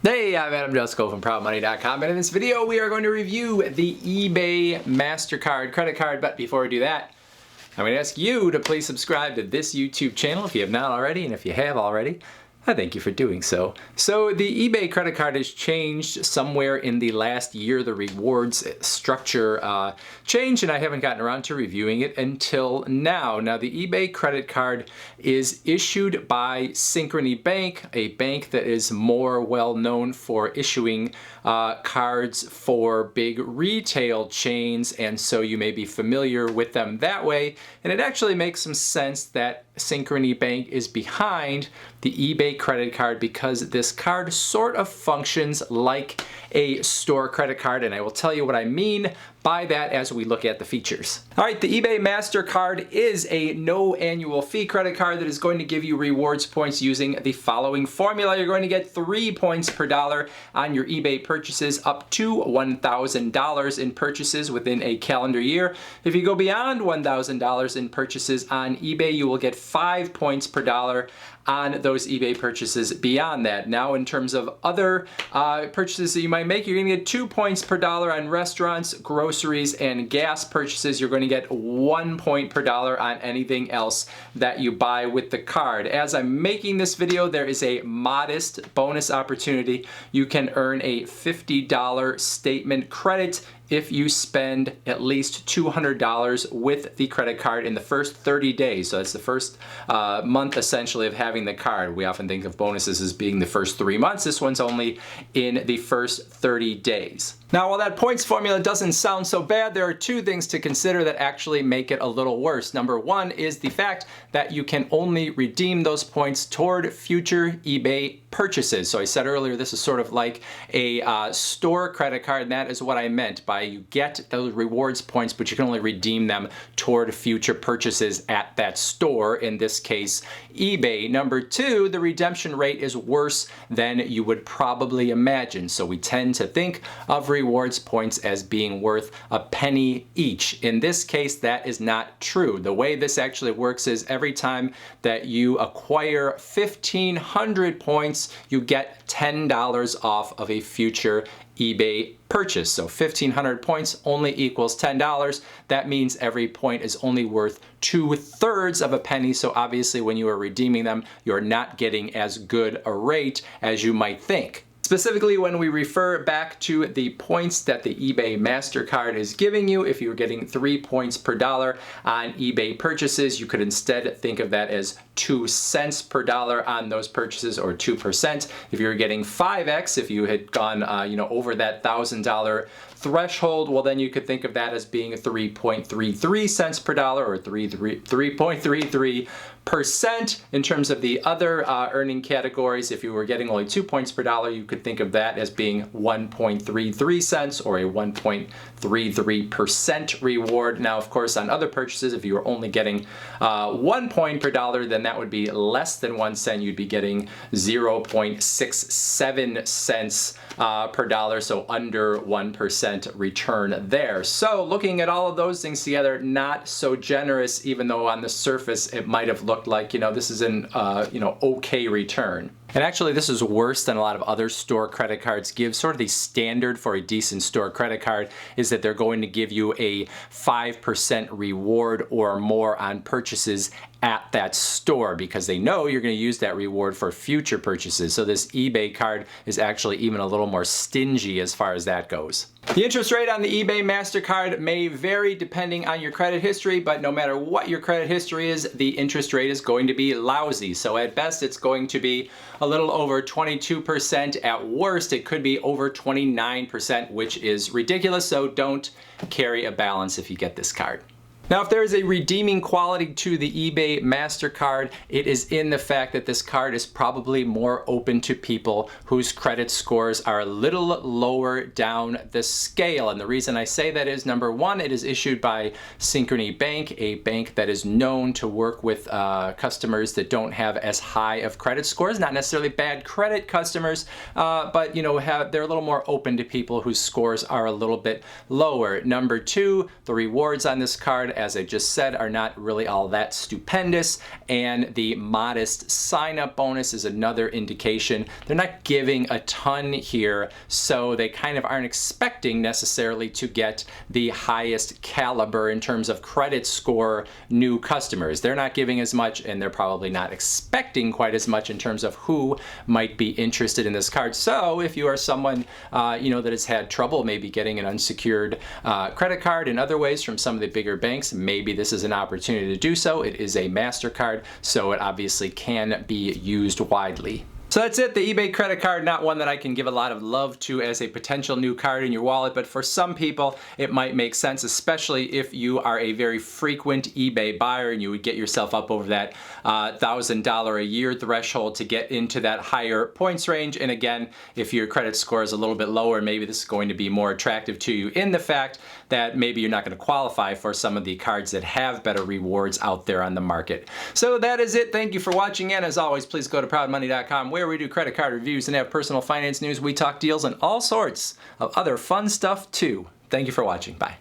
Hey, I'm Adam Jusko from ProudMoney.com, and in this video we are going to review the eBay MasterCard credit card. But before we do that, I'm going to ask you to please subscribe to this YouTube channel if you have not already, and if you have already, I thank you for doing so. So the eBay credit card has changed somewhere in the last year. The rewards structure changed, and I haven't gotten around to reviewing it until now. Now, the eBay credit card is issued by Synchrony Bank, a bank that is more well known for issuing cards for big retail chains, and so you may be familiar with them that way. And it actually makes some sense that Synchrony Bank is behind the eBay credit card because this card sort of functions like a store credit card, and I will tell you what I mean by that as we look at the features. All right, the eBay MasterCard is a no annual fee credit card that is going to give you rewards points using the following formula. You're going to get 3 points per dollar on your eBay purchases up to $1,000 in purchases within a calendar year. If you go beyond $1,000 in purchases on eBay, you will get 5 points per dollar on those eBay purchases beyond that. Now, in terms of other purchases that you might make, you're gonna get 2 points per dollar on restaurants, groceries, and gas purchases. You're gonna get 1 point per dollar on anything else that you buy with the card. As I'm making this video, there is a modest bonus opportunity. You can earn a $50 statement credit if you spend at least $200 with the credit card in the first 30 days. So that's the first month essentially of having the card. We often think of bonuses as being the first 3 months. This one's only in the first 30 days. Now, while that points formula doesn't sound so bad, there are two things to consider that actually make it a little worse. Number one is the fact that you can only redeem those points toward future eBay purchases. So I said earlier, this is sort of like a store credit card, and that is what I meant by you get those rewards points, but you can only redeem them toward future purchases at that store, in this case, eBay. Number two, the redemption rate is worse than you would probably imagine. So we tend to think of rewards points as being worth a penny each. In this case, that is not true. The way this actually works is every time that you acquire 1,500 points, you get $10 off of a future eBay purchase. So 1,500 points only equals $10. That means every point is only worth 2/3 of a penny. So obviously when you are redeeming them, you're not getting as good a rate as you might think. Specifically, when we refer back to the points that the eBay MasterCard is giving you, if you're getting 3 points per dollar on eBay purchases, you could instead think of that as 2 cents per dollar on those purchases, or 2%. If you're getting 5x, if you had gone over that $1,000 threshold, well, then you could think of that as being 3.33 cents per dollar, or 3.33%. In terms of the other earning categories, if you were getting only 2 points per dollar, you could think of that as being 1.33 cents, or a 1.33% reward. Now, of course, on other purchases, if you were only getting 1 point per dollar, then that would be less than 1 cent. You'd be getting 0.67 cents per dollar, so under 1% return there. So looking at all of those things together, not so generous, even though on the surface it might have looked like, this is an okay return. And actually, this is worse than a lot of other store credit cards give. Sort of the standard for a decent store credit card is that they're going to give you a 5% reward or more on purchases at that store, because they know you're going to use that reward for future purchases. So this eBay card is actually even a little more stingy as far as that goes. The interest rate on the eBay MasterCard may vary depending on your credit history, but no matter what your credit history is, the interest rate is going to be lousy. So at best, it's going to be a little over 22%. At worst, it could be over 29%, which is ridiculous. So don't carry a balance if you get this card. Now, if there is a redeeming quality to the eBay MasterCard, it is in the fact that this card is probably more open to people whose credit scores are a little lower down the scale. And the reason I say that is, number one, it is issued by Synchrony Bank, a bank that is known to work with customers that don't have as high of credit scores. Not necessarily bad credit customers, but they're a little more open to people whose scores are a little bit lower. Number two, the rewards on this card as I just said, are not really all that stupendous, and the modest sign-up bonus is another indication. They're not giving a ton here, so they kind of aren't expecting necessarily to get the highest caliber in terms of credit score new customers. They're not giving as much, and they're probably not expecting quite as much in terms of who might be interested in this card. So if you are someone that has had trouble maybe getting an unsecured credit card in other ways from some of the bigger banks, maybe this is an opportunity to do so. It is a MasterCard, so it obviously can be used widely. So that's it, the eBay credit card, not one that I can give a lot of love to as a potential new card in your wallet, but for some people it might make sense, especially if you are a very frequent eBay buyer and you would get yourself up over that $1,000 a year threshold to get into that higher points range. And again, if your credit score is a little bit lower, maybe this is going to be more attractive to you in the fact that maybe you're not going to qualify for some of the cards that have better rewards out there on the market. So that is it. Thank you for watching, and as always, please go to proudmoney.com where we do credit card reviews and have personal finance news. We talk deals and all sorts of other fun stuff too. Thank you for watching. Bye.